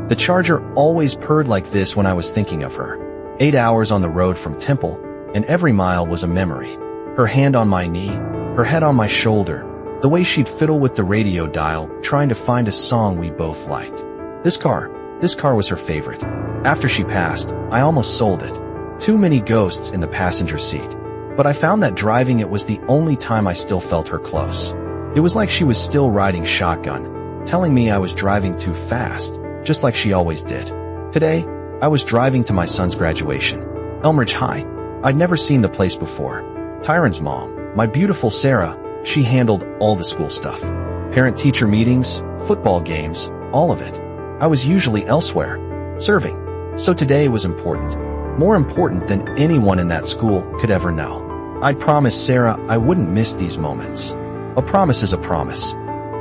The charger always purred like this when I was thinking of her. 8 hours on the road from Temple, and every mile was a memory. Her hand on my knee, her head on my shoulder, the way she'd fiddle with the radio dial, trying to find a song we both liked. This car was her favorite. After she passed, I almost sold it. Too many ghosts in the passenger seat. But I found that driving it was the only time I still felt her close. It was like she was still riding shotgun, telling me I was driving too fast, just like she always did. Today, I was driving to my son's graduation. Elmridge High. I'd never seen the place before. Tyron's mom, my beautiful Sarah, she handled all the school stuff. Parent-teacher meetings, football games, all of it. I was usually elsewhere, serving. So today was important. More important than anyone in that school could ever know. I'd promised Sarah I wouldn't miss these moments. A promise is a promise,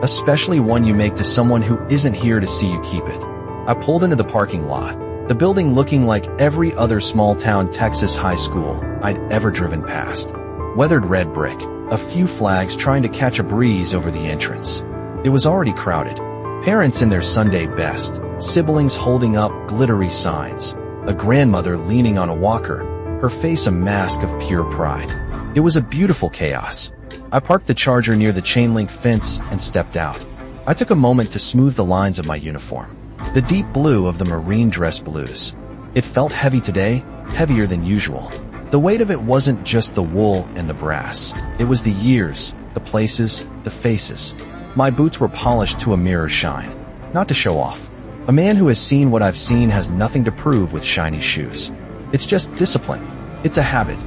especially one you make to someone who isn't here to see you keep it. I pulled into the parking lot, the building looking like every other small-town Texas high school I'd ever driven past. Weathered red brick, a few flags trying to catch a breeze over the entrance. It was already crowded. Parents in their Sunday best, siblings holding up glittery signs, a grandmother leaning on a walker, her face a mask of pure pride. It was a beautiful chaos. I parked the Charger near the chain-link fence and stepped out. I took a moment to smooth the lines of my uniform. The deep blue of the Marine dress blues. It felt heavy today, heavier than usual. The weight of it wasn't just the wool and the brass. It was the years, the places, the faces. My boots were polished to a mirror shine. Not to show off. A man who has seen what I've seen has nothing to prove with shiny shoes. It's just discipline. It's a habit.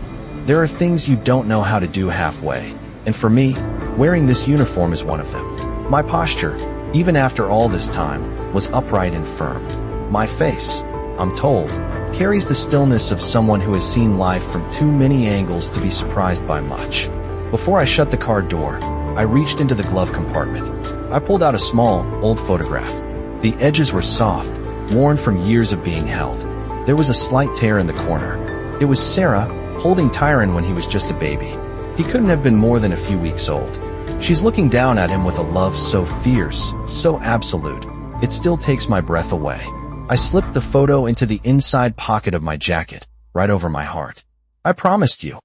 There are things you don't know how to do halfway. And for me, wearing this uniform is one of them. My posture, even after all this time, was upright and firm. My face, I'm told, carries the stillness of someone who has seen life from too many angles to be surprised by much. Before I shut the car door, I reached into the glove compartment. I pulled out a small, old photograph. The edges were soft, worn from years of being held. There was a slight tear in the corner. It was Sarah, holding Tyron when he was just a baby. He couldn't have been more than a few weeks old. She's looking down at him with a love so fierce, so absolute, it still takes my breath away. I slipped the photo into the inside pocket of my jacket, right over my heart. I promised you,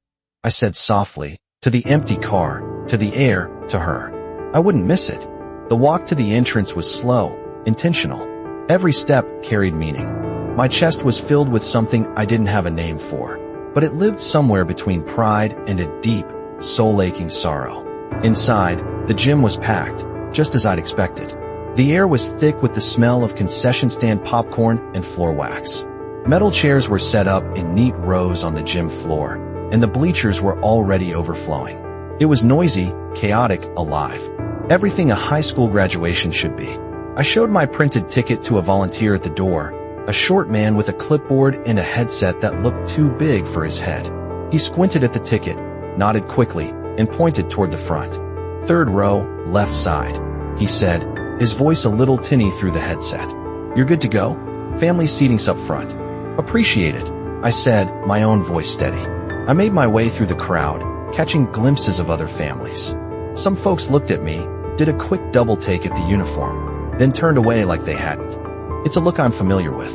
I said softly, to the empty car, to the air, to her. I wouldn't miss it. The walk to the entrance was slow, intentional. Every step carried meaning. My chest was filled with something I didn't have a name for, but it lived somewhere between pride and a deep, soul-aching sorrow. Inside, the gym was packed, just as I'd expected. The air was thick with the smell of concession stand popcorn and floor wax. Metal chairs were set up in neat rows on the gym floor, and the bleachers were already overflowing. It was noisy, chaotic, alive. Everything a high school graduation should be. I showed my printed ticket to a volunteer at the door, a short man with a clipboard and a headset that looked too big for his head. He squinted at the ticket, nodded quickly, and pointed toward the front. "Third row, left side," he said, his voice a little tinny through the headset. "You're good to go? Family seating's up front." "Appreciate it," I said, my own voice steady. I made my way through the crowd, catching glimpses of other families. Some folks looked at me, did a quick double take at the uniform, then turned away like they hadn't. It's a look I'm familiar with.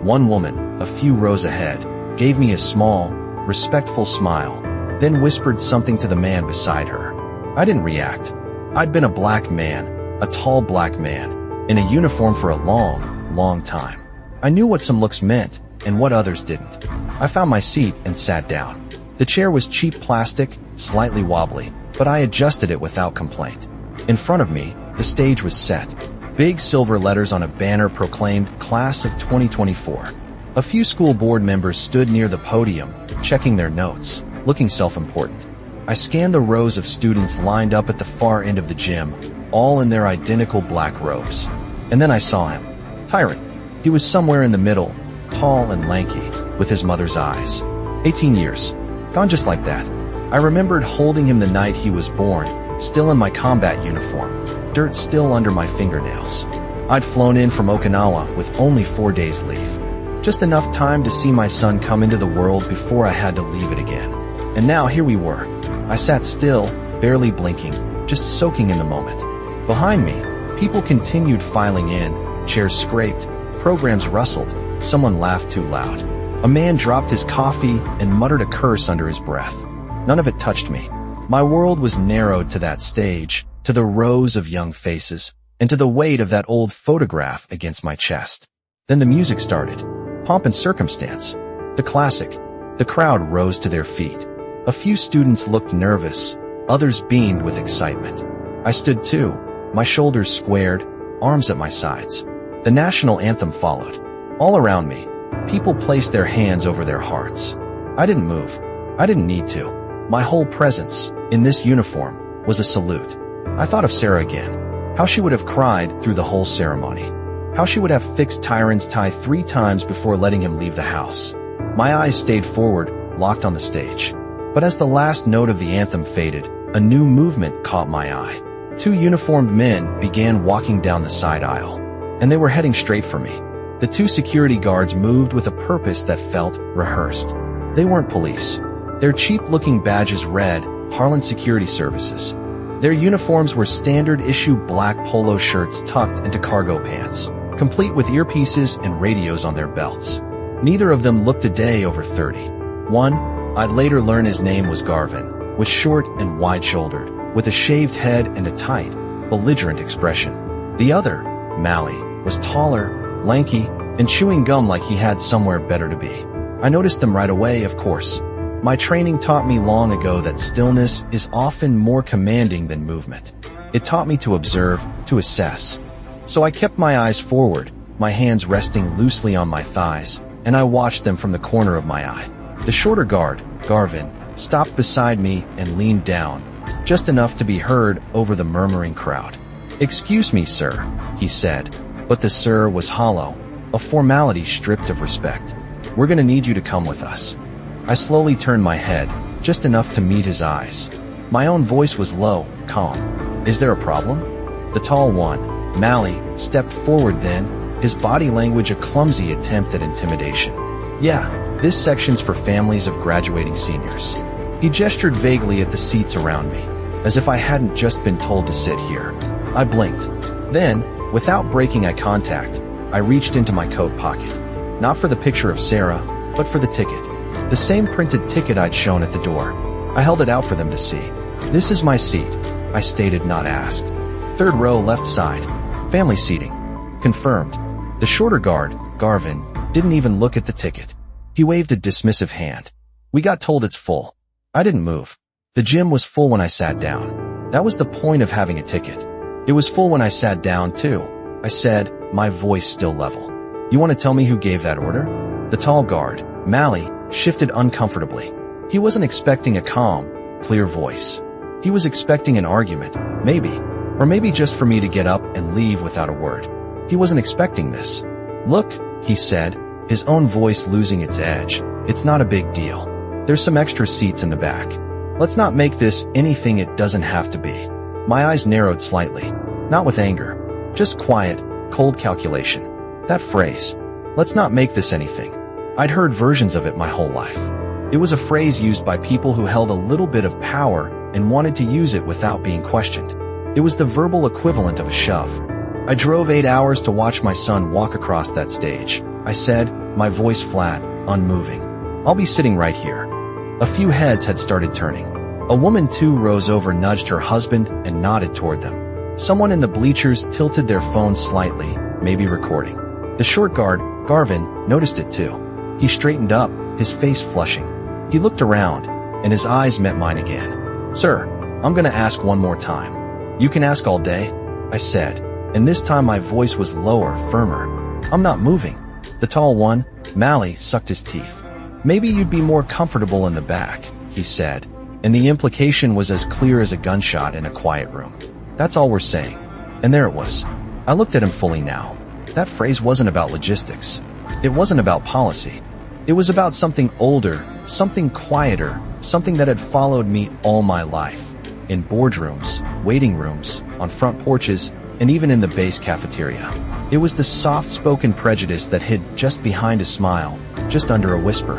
One woman, a few rows ahead, gave me a small, respectful smile, then whispered something to the man beside her. I didn't react. I'd been a black man, a tall black man, in a uniform for a long, long time. I knew what some looks meant and what others didn't. I found my seat and sat down. The chair was cheap plastic, slightly wobbly, but I adjusted it without complaint. In front of me, the stage was set. Big silver letters on a banner proclaimed Class of 2024. A few school board members stood near the podium, checking their notes, looking self-important. I scanned the rows of students lined up at the far end of the gym, all in their identical black robes. And then I saw him. Tyron. He was somewhere in the middle, tall and lanky, with his mother's eyes. 18 years. Gone just like that. I remembered holding him the night he was born, still in my combat uniform, dirt still under my fingernails. I'd flown in from Okinawa with only 4 days leave. Just enough time to see my son come into the world before I had to leave it again. And now here we were. I sat still, barely blinking, just soaking in the moment. Behind me, people continued filing in, chairs scraped, programs rustled, someone laughed too loud. A man dropped his coffee and muttered a curse under his breath. None of it touched me. My world was narrowed to that stage, to the rows of young faces, and to the weight of that old photograph against my chest. Then the music started. Pomp and Circumstance. The classic. The crowd rose to their feet. A few students looked nervous. Others beamed with excitement. I stood too, my shoulders squared, arms at my sides. The national anthem followed. All around me, people placed their hands over their hearts. I didn't move. I didn't need to. My whole presence, in this uniform, was a salute. I thought of Sarah again. How she would have cried through the whole ceremony. How she would have fixed Tyron's tie 3 times before letting him leave the house. My eyes stayed forward, locked on the stage. But as the last note of the anthem faded, a new movement caught my eye. 2 uniformed men began walking down the side aisle. And they were heading straight for me. The 2 security guards moved with a purpose that felt rehearsed. They weren't police. Their cheap-looking badges read, Harlan Security Services. Their uniforms were standard-issue black polo shirts tucked into cargo pants, complete with earpieces and radios on their belts. Neither of them looked a day over 30. One, I'd later learn his name was Garvin, was short and wide-shouldered, with a shaved head and a tight, belligerent expression. The other, Mally, was taller, lanky, and chewing gum like he had somewhere better to be. I noticed them right away, of course. My training taught me long ago that stillness is often more commanding than movement. It taught me to observe, to assess. So I kept my eyes forward, my hands resting loosely on my thighs, and I watched them from the corner of my eye. The shorter guard, Garvin, stopped beside me and leaned down, just enough to be heard over the murmuring crowd. "Excuse me, sir," he said, but the sir was hollow, a formality stripped of respect. "We're gonna need you to come with us." I slowly turned my head, just enough to meet his eyes. My own voice was low, calm. "Is there a problem?" The tall one, Mally, stepped forward then, his body language a clumsy attempt at intimidation. "Yeah, this section's for families of graduating seniors." He gestured vaguely at the seats around me, as if I hadn't just been told to sit here. I blinked. Then, without breaking eye contact, I reached into my coat pocket. Not for the picture of Sarah, but for the ticket. The same printed ticket I'd shown at the door. I held it out for them to see. "This is my seat," I stated, not asked. "3rd row, left side. Family seating." Confirmed. The shorter guard, Garvin, didn't even look at the ticket. He waved a dismissive hand. "We got told it's full." I didn't move. The gym was full when I sat down. That was the point of having a ticket. It was full when I sat down, too. I said, my voice still level. "You want to tell me who gave that order?" The tall guard, Mally, shifted uncomfortably. He wasn't expecting a calm, clear voice. He was expecting an argument, maybe. Or maybe just for me to get up and leave without a word. He wasn't expecting this. "Look," he said, his own voice losing its edge. "It's not a big deal. There's some extra seats in the back. Let's not make this anything it doesn't have to be." My eyes narrowed slightly. Not with anger. Just quiet, cold calculation. That phrase. "Let's not make this anything." I'd heard versions of it my whole life. It was a phrase used by people who held a little bit of power and wanted to use it without being questioned. It was the verbal equivalent of a shove. I drove 8 hours to watch my son walk across that stage. I said, my voice flat, unmoving, "I'll be sitting right here." A few heads had started turning. A woman 2 rows over nudged her husband and nodded toward them. Someone in the bleachers tilted their phone slightly, maybe recording. The short guard, Garvin, noticed it too. He straightened up, his face flushing. He looked around, and his eyes met mine again. "Sir, I'm gonna ask one more time." "You can ask all day," I said, and this time my voice was lower, firmer. "I'm not moving." The tall one, Mally, sucked his teeth. "Maybe you'd be more comfortable in the back," he said, and the implication was as clear as a gunshot in a quiet room. "That's all we're saying." And there it was. I looked at him fully now. That phrase wasn't about logistics. It wasn't about policy. It was about something older, something quieter, something that had followed me all my life. In boardrooms, waiting rooms, on front porches, and even in the base cafeteria. It was the soft-spoken prejudice that hid just behind a smile, just under a whisper.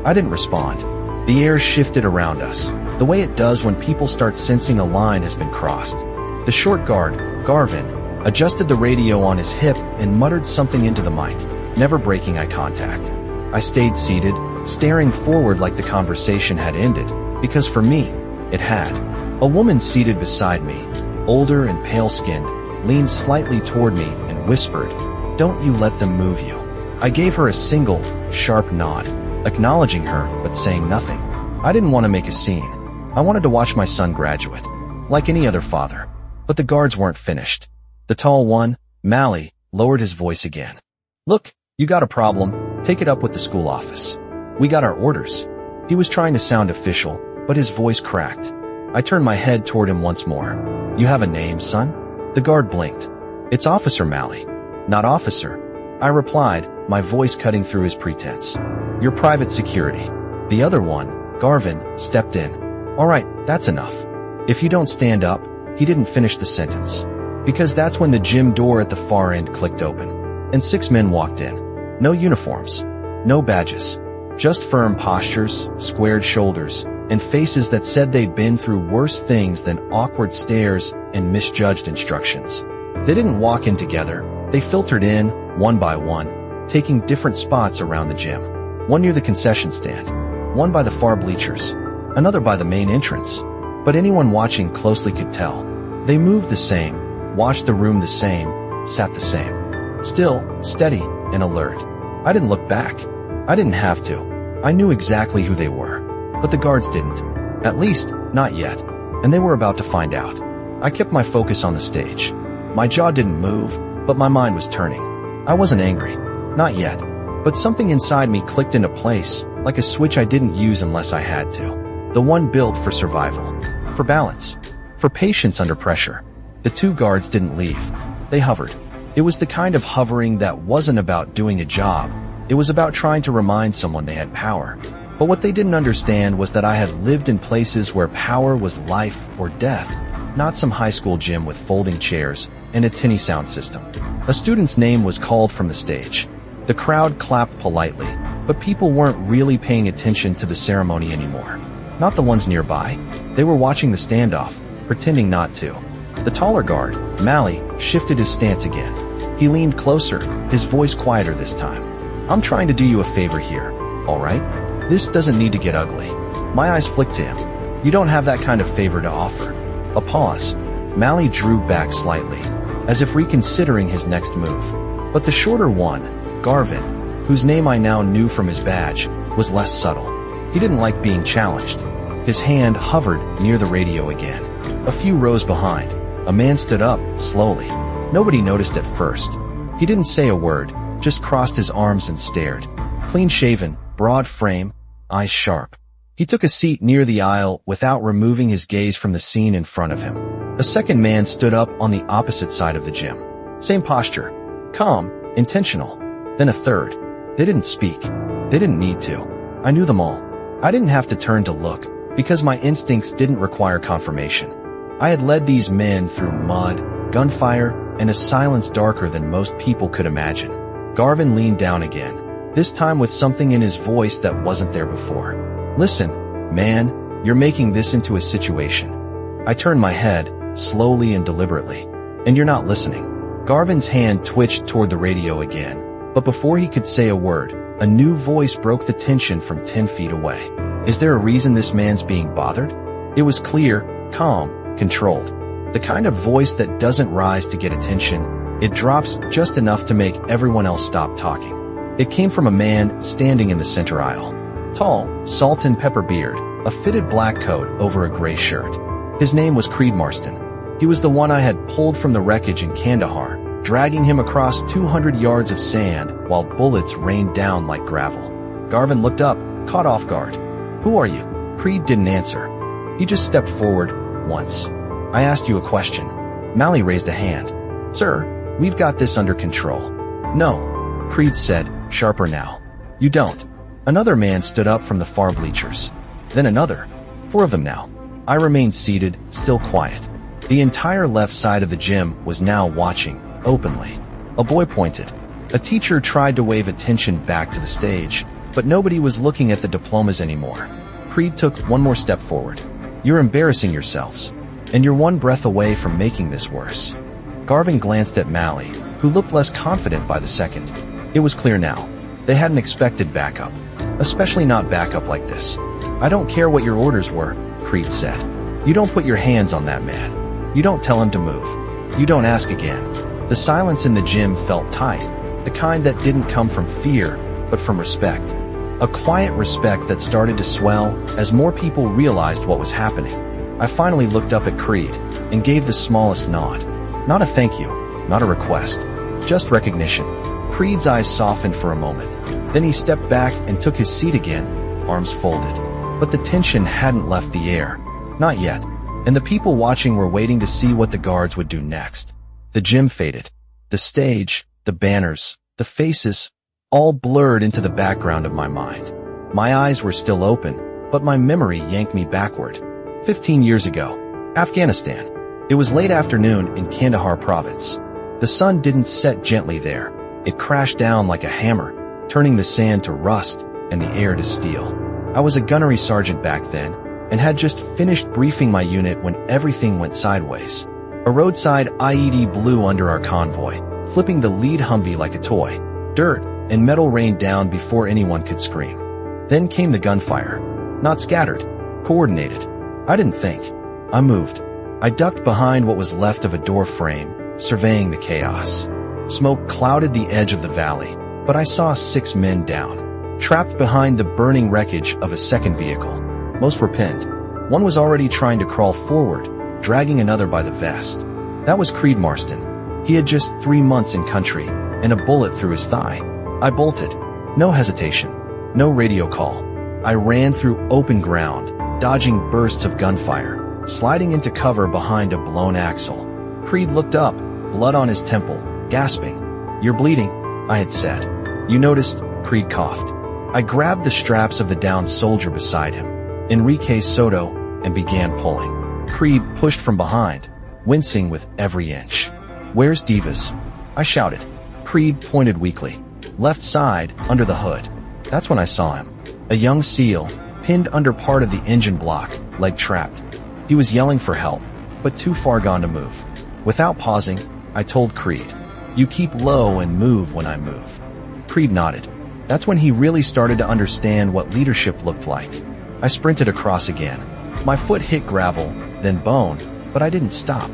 I didn't respond. The air shifted around us, the way it does when people start sensing a line has been crossed. The short guard, Garvin, adjusted the radio on his hip and muttered something into the mic. never breaking eye contact. I stayed seated, staring forward like the conversation had ended, because for me, it had. A woman seated beside me, older and pale-skinned, leaned slightly toward me and whispered, "Don't you let them move you." I gave her a single, sharp nod, acknowledging her but saying nothing. I didn't want to make a scene. I wanted to watch my son graduate, like any other father. But the guards weren't finished. The tall one, Mally, lowered his voice again. "Look, you got a problem, take it up with the school office. We got our orders." He was trying to sound official, but his voice cracked. I turned my head toward him once more. "You have a name, son?" The guard blinked. "It's Officer Mally." "Not officer," I replied, my voice cutting through his pretense. "You're private security." The other one, Garvin, stepped in. "All right, that's enough. If you don't stand up," he didn't finish the sentence. Because that's when the gym door at the far end clicked open, and 6 men walked in. No uniforms, no badges, just firm postures, squared shoulders, and faces that said they'd been through worse things than awkward stares and misjudged instructions. They didn't walk in together, they filtered in, one by one, taking different spots around the gym. One near the concession stand, one by the far bleachers, another by the main entrance. But anyone watching closely could tell. They moved the same, watched the room the same, sat the same. Still, steady, and alert. I didn't look back. I didn't have to. I knew exactly who they were. But the guards didn't. At least, not yet. And they were about to find out. I kept my focus on the stage. My jaw didn't move, but my mind was turning. I wasn't angry. Not yet. But something inside me clicked into place, like a switch I didn't use unless I had to. The one built for survival. For balance. For patience under pressure. The 2 guards didn't leave. They hovered. It was the kind of hovering that wasn't about doing a job. It was about trying to remind someone they had power. But what they didn't understand was that I had lived in places where power was life or death, not some high school gym with folding chairs and a tinny sound system. A student's name was called from the stage. The crowd clapped politely, but people weren't really paying attention to the ceremony anymore. Not the ones nearby. They were watching the standoff, pretending not to. The taller guard, Mally, shifted his stance again. He leaned closer, his voice quieter this time. "I'm trying to do you a favor here, all right? This doesn't need to get ugly." My eyes flicked to him. "You don't have that kind of favor to offer." A pause. Mally drew back slightly, as if reconsidering his next move. But the shorter one, Garvin, whose name I now knew from his badge, was less subtle. He didn't like being challenged. His hand hovered near the radio again. A few rows behind, a man stood up, slowly. Nobody noticed at first. He didn't say a word, just crossed his arms and stared. Clean-shaven, broad frame, eyes sharp. He took a seat near the aisle without removing his gaze from the scene in front of him. A second man stood up on the opposite side of the gym. Same posture. Calm, intentional. Then a third. They didn't speak. They didn't need to. I knew them all. I didn't have to turn to look, because my instincts didn't require confirmation. I had led these men through mud, gunfire, and a silence darker than most people could imagine. Garvin leaned down again, this time with something in his voice that wasn't there before. "Listen, man, you're making this into a situation." I turned my head, slowly and deliberately. "And you're not listening." Garvin's hand twitched toward the radio again, but before he could say a word, a new voice broke the tension from 10 feet away. "Is there a reason this man's being bothered?" It was clear, calm, controlled. The kind of voice that doesn't rise to get attention, it drops just enough to make everyone else stop talking. It came from a man standing in the center aisle. Tall, salt and pepper beard, a fitted black coat over a gray shirt. His name was Creed Marston. He was the one I had pulled from the wreckage in Kandahar, dragging him across 200 yards of sand while bullets rained down like gravel. Garvin looked up, caught off guard. "Who are you?" Creed didn't answer. He just stepped forward, once. "I asked you a question." Mally raised a hand. "Sir, we've got this under control." "No," Creed said, sharper now. "You don't." Another man stood up from the far bleachers. Then another. 4 of them now. I remained seated, still quiet. The entire left side of the gym was now watching, openly. A boy pointed. A teacher tried to wave attention back to the stage, but nobody was looking at the diplomas anymore. Creed took one more step forward. "You're embarrassing yourselves. And you're one breath away from making this worse." Garvin glanced at Mally, who looked less confident by the second. It was clear now. They hadn't expected backup. Especially not backup like this. "I don't care what your orders were," Creed said. "You don't put your hands on that man. You don't tell him to move. You don't ask again." The silence in the gym felt tight, the kind that didn't come from fear, but from respect. A quiet respect that started to swell as more people realized what was happening. I finally looked up at Creed and gave the smallest nod. Not a thank you, not a request, just recognition. Creed's eyes softened for a moment. Then he stepped back and took his seat again, arms folded. But the tension hadn't left the air. Not yet. And the people watching were waiting to see what the guards would do next. The gym faded. The stage, the banners, the faces, all blurred into the background of my mind. My eyes were still open, but my memory yanked me backward. 15 years ago, Afghanistan. It was late afternoon in Kandahar province. The sun didn't set gently there. It crashed down like a hammer, turning the sand to rust and the air to steel. I was a gunnery sergeant back then, and had just finished briefing my unit when everything went sideways. A roadside IED blew under our convoy, flipping the lead Humvee like a toy. Dirt and metal rained down before anyone could scream. Then came the gunfire. Not scattered, coordinated. I didn't think. I moved. I ducked behind what was left of a door frame, surveying the chaos. Smoke clouded the edge of the valley, but I saw 6 men down, trapped behind the burning wreckage of a second vehicle. Most were pinned. One was already trying to crawl forward, dragging another by the vest. That was Creed Marston. He had just 3 months in country, and a bullet through his thigh. I bolted. No hesitation. No radio call. I ran through open ground, dodging bursts of gunfire, sliding into cover behind a blown axle. Creed looked up, blood on his temple, gasping. "You're bleeding," I had said. "You noticed?" Creed coughed. I grabbed the straps of the downed soldier beside him, Enrique Soto, and began pulling. Creed pushed from behind, wincing with every inch. "Where's Divas?" I shouted. Creed pointed weakly. "Left side, under the hood." That's when I saw him. A young SEAL, pinned under part of the engine block, leg trapped. He was yelling for help, but too far gone to move. Without pausing, I told Creed, "You keep low and move when I move." Creed nodded. That's when he really started to understand what leadership looked like. I sprinted across again. My foot hit gravel, then bone, but I didn't stop.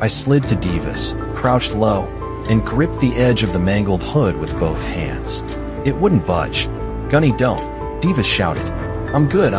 I slid to Divas, crouched low, and gripped the edge of the mangled hood with both hands. It wouldn't budge. "Gunny, don't," Divas shouted. I'm good.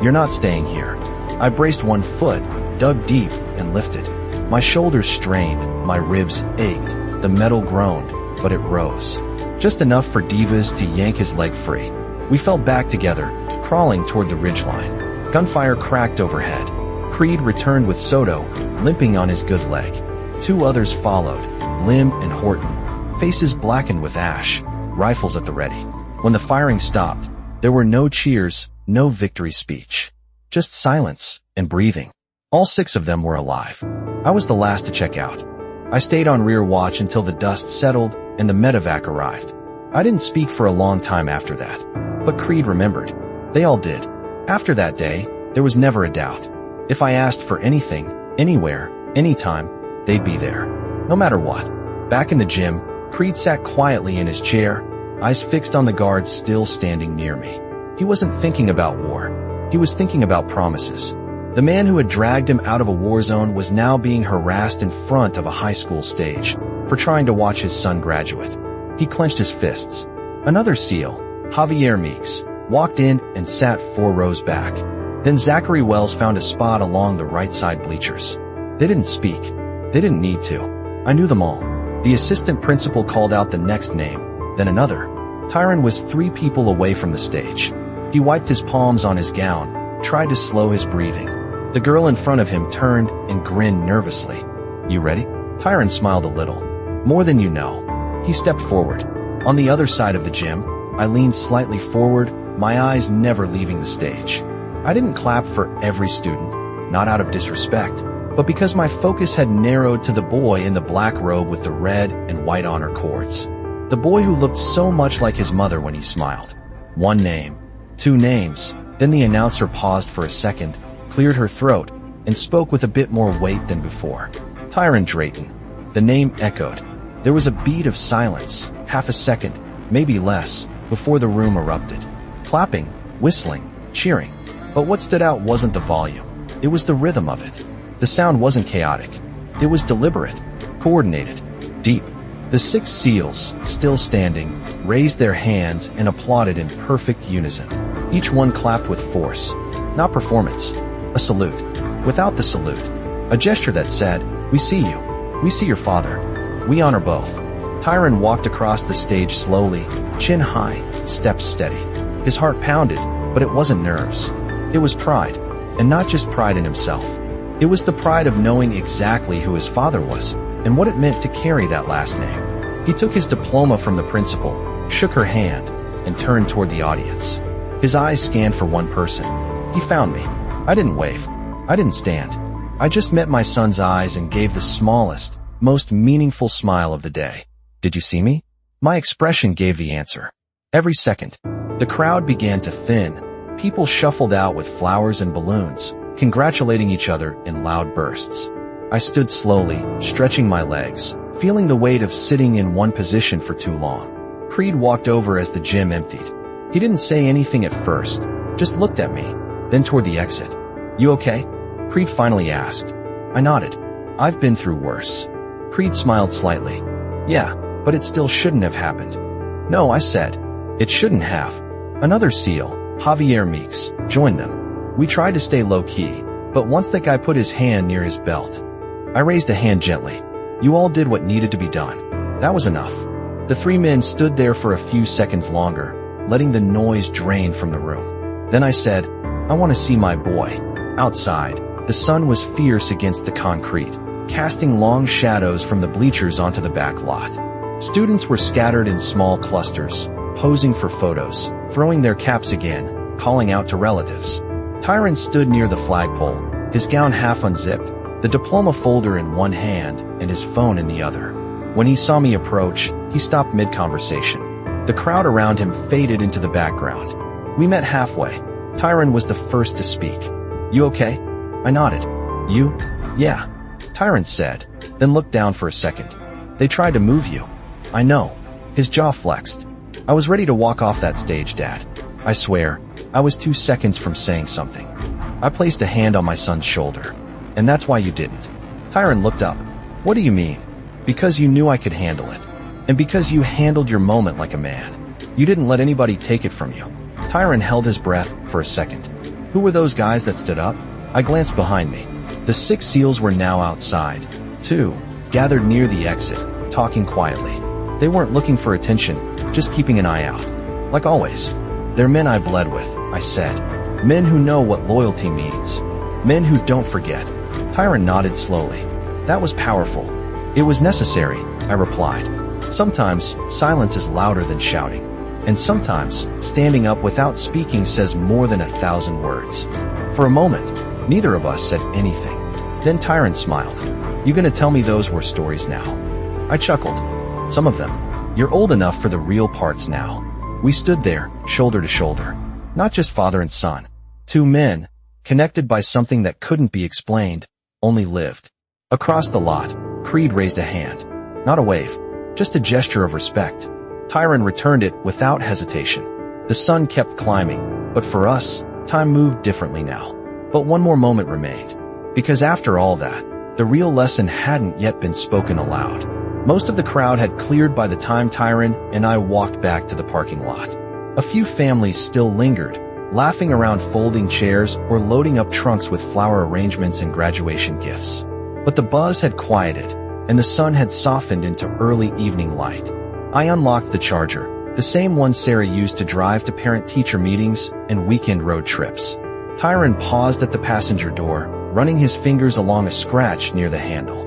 You're not staying here." I braced one foot, dug deep, and lifted. My shoulders strained, my ribs ached, the metal groaned, but it rose. Just enough for Divas to yank his leg free. We fell back together, crawling toward the ridgeline. Gunfire cracked overhead. Creed returned with Soto, limping on his good leg. 2 others followed, Lim and Horton, faces blackened with ash, rifles at the ready. When the firing stopped, there were no cheers, no victory speech. Just silence and breathing. All 6 of them were alive. I was the last to check out. I stayed on rear watch until the dust settled and the medevac arrived. I didn't speak for a long time after that. But Creed remembered. They all did. After that day, there was never a doubt. If I asked for anything, anywhere, anytime, they'd be there. No matter what. Back in the gym, Creed sat quietly in his chair, eyes fixed on the guards still standing near me. He wasn't thinking about war. He was thinking about promises. The man who had dragged him out of a war zone was now being harassed in front of a high school stage for trying to watch his son graduate. He clenched his fists. Another SEAL, Javier Meeks, walked in and sat 4 rows back. Then Zachary Wells found a spot along the right side bleachers. They didn't speak. They didn't need to. I knew them all. The assistant principal called out the next name, then another. Tyron was 3 people away from the stage. He wiped his palms on his gown, tried to slow his breathing. The girl in front of him turned and grinned nervously. "You ready?" Tyron smiled a little. "More than you know." He stepped forward. On the other side of the gym, I leaned slightly forward, my eyes never leaving the stage. I didn't clap for every student, not out of disrespect, but because my focus had narrowed to the boy in the black robe with the red and white honor cords. The boy who looked so much like his mother when he smiled. 1 name, 2 names, then the announcer paused for a second, cleared her throat, and spoke with a bit more weight than before. "Tyron Drayton." The name echoed. There was a beat of silence, half a second, maybe less, before the room erupted. Clapping, whistling, cheering. But what stood out wasn't the volume. It was the rhythm of it. The sound wasn't chaotic. It was deliberate, coordinated, deep. The 6 seals, still standing, raised their hands and applauded in perfect unison. Each one clapped with force, not performance. A salute. Without the salute. A gesture that said, "We see you. We see your father. We honor both." Tyron walked across the stage slowly, chin high, steps steady. His heart pounded, but it wasn't nerves. It was pride, and not just pride in himself. It was the pride of knowing exactly who his father was, and what it meant to carry that last name. He took his diploma from the principal, shook her hand, and turned toward the audience. His eyes scanned for one person. He found me. I didn't wave. I didn't stand. I just met my son's eyes and gave the smallest, most meaningful smile of the day. "Did you see me?" My expression gave the answer. Every second, the crowd began to thin. People shuffled out with flowers and balloons, congratulating each other in loud bursts. I stood slowly, stretching my legs, feeling the weight of sitting in one position for too long. Creed walked over as the gym emptied. He didn't say anything at first, just looked at me, then toward the exit. "You okay?" Creed finally asked. I nodded. "I've been through worse." Creed smiled slightly. "Yeah, but it still shouldn't have happened." "No," I said. "It shouldn't have." Another SEAL, Javier Meeks, joined them. We tried to stay low-key, but once that guy put his hand near his belt, I raised a hand gently. You all did what needed to be done. That was enough. The 3 men stood there for a few seconds longer, letting the noise drain from the room. Then I said, "I want to see my boy." Outside, the sun was fierce against the concrete, casting long shadows from the bleachers onto the back lot. Students were scattered in small clusters, posing for photos, throwing their caps again, calling out to relatives. Tyron stood near the flagpole, his gown half unzipped, the diploma folder in one hand and his phone in the other. When he saw me approach, he stopped mid-conversation. The crowd around him faded into the background. We met halfway. Tyron was the first to speak. "You okay?" I nodded. "You?" "Yeah," Tyron said, then looked down for a second. "They tried to move you." "I know." His jaw flexed. "I was ready to walk off that stage, Dad. I swear, I was 2 seconds from saying something." I placed a hand on my son's shoulder. "And that's why you didn't." Tyron looked up. "What do you mean?" "Because you knew I could handle it. And because you handled your moment like a man. You didn't let anybody take it from you." Tyron held his breath for a second. "Who were those guys that stood up?" I glanced behind me. The 6 SEALs were now outside. 2, gathered near the exit, talking quietly. They weren't looking for attention, just keeping an eye out. Like always. "They're men I bled with," I said. "Men who know what loyalty means. Men who don't forget." Tyron nodded slowly. "That was powerful." "It was necessary," I replied. Sometimes, silence is louder than shouting. And sometimes, standing up without speaking says more than 1,000 words. For a moment, neither of us said anything. Then Tyron smiled. "You gonna tell me those war stories now?" I chuckled. "Some of them. You're old enough for the real parts now." We stood there, shoulder to shoulder. Not just father and son. 2 men, connected by something that couldn't be explained, only lived. Across the lot, Creed raised a hand. Not a wave, just a gesture of respect. Tyron returned it without hesitation. The sun kept climbing, but for us, time moved differently now. But one more moment remained. Because after all that, the real lesson hadn't yet been spoken aloud. Most of the crowd had cleared by the time Tyron and I walked back to the parking lot. A few families still lingered, laughing around folding chairs or loading up trunks with flower arrangements and graduation gifts. But the buzz had quieted, and the sun had softened into early evening light. I unlocked the Charger, the same one Sarah used to drive to parent-teacher meetings and weekend road trips. Tyron paused at the passenger door, running his fingers along a scratch near the handle.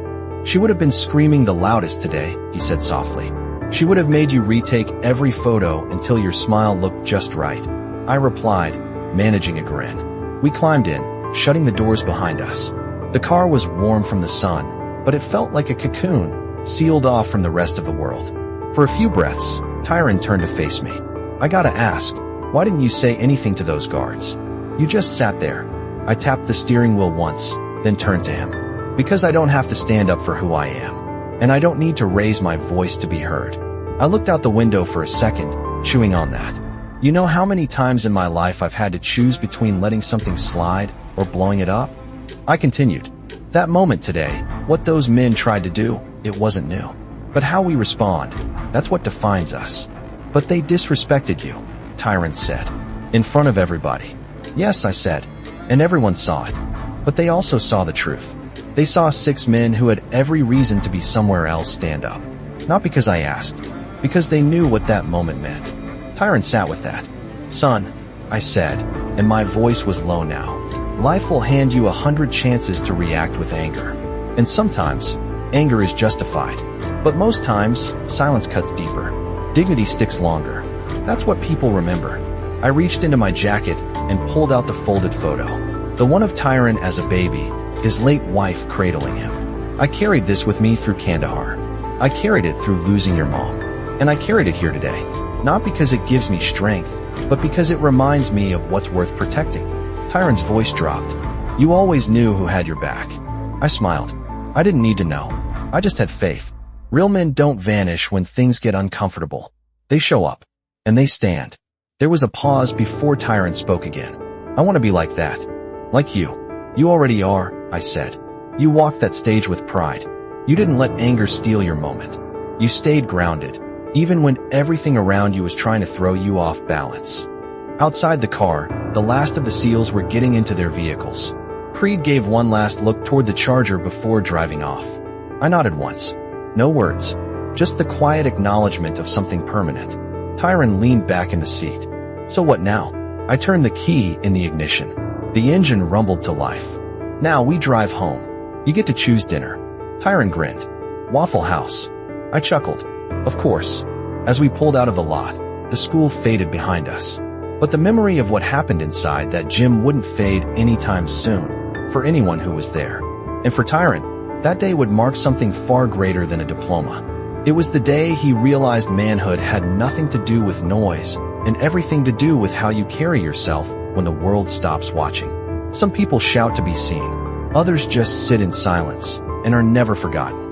"She would have been screaming the loudest today," he said softly. "She would have made you retake every photo until your smile looked just right." I replied, managing a grin. We climbed in, shutting the doors behind us. The car was warm from the sun, but it felt like a cocoon, sealed off from the rest of the world. For a few breaths, Tyron turned to face me. "I gotta ask, why didn't you say anything to those guards? You just sat there." I tapped the steering wheel once, then turned to him. "Because I don't have to stand up for who I am. And I don't need to raise my voice to be heard." I looked out the window for a second, chewing on that. You know how many times in my life I've had to choose between letting something slide or blowing it up? I continued. That moment today, what those men tried to do, it wasn't new. But how we respond, that's what defines us. But they disrespected you, Tyrant said. In front of everybody. Yes, I said. And everyone saw it. But they also saw the truth. They saw 6 men who had every reason to be somewhere else stand up. Not because I asked. Because they knew what that moment meant. Tyrant sat with that. Son, I said, and my voice was low now. Life will hand you 100 chances to react with anger. And sometimes, anger is justified. But most times, silence cuts deeper. Dignity sticks longer. That's what people remember. I reached into my jacket and pulled out the folded photo. The one of Tyrant as a baby, his late wife cradling him. I carried this with me through Kandahar. I carried it through losing your mom. And I carried it here today. Not because it gives me strength, but because it reminds me of what's worth protecting. Tyrant's voice dropped. You always knew who had your back. I smiled. I didn't need to know. I just had faith. Real men don't vanish when things get uncomfortable. They show up. And they stand. There was a pause before Tyrant spoke again. I want to be like that. Like you. You already are, I said. You walked that stage with pride. You didn't let anger steal your moment. You stayed grounded, even when everything around you was trying to throw you off balance. Outside the car, the last of the SEALs were getting into their vehicles. Creed gave one last look toward the Charger before driving off. I nodded once. No words. Just the quiet acknowledgement of something permanent. Tyrant leaned back in the seat. So what now? I turned the key in the ignition. The engine rumbled to life. Now we drive home. You get to choose dinner. Tyrant grinned. Waffle House. I chuckled. Of course. As we pulled out of the lot, the school faded behind us. But the memory of what happened inside that gym wouldn't fade anytime soon, for anyone who was there. And for Tyrant, that day would mark something far greater than a diploma. It was the day he realized manhood had nothing to do with noise, and everything to do with how you carry yourself when the world stops watching. Some people shout to be seen. Others just sit in silence and are never forgotten.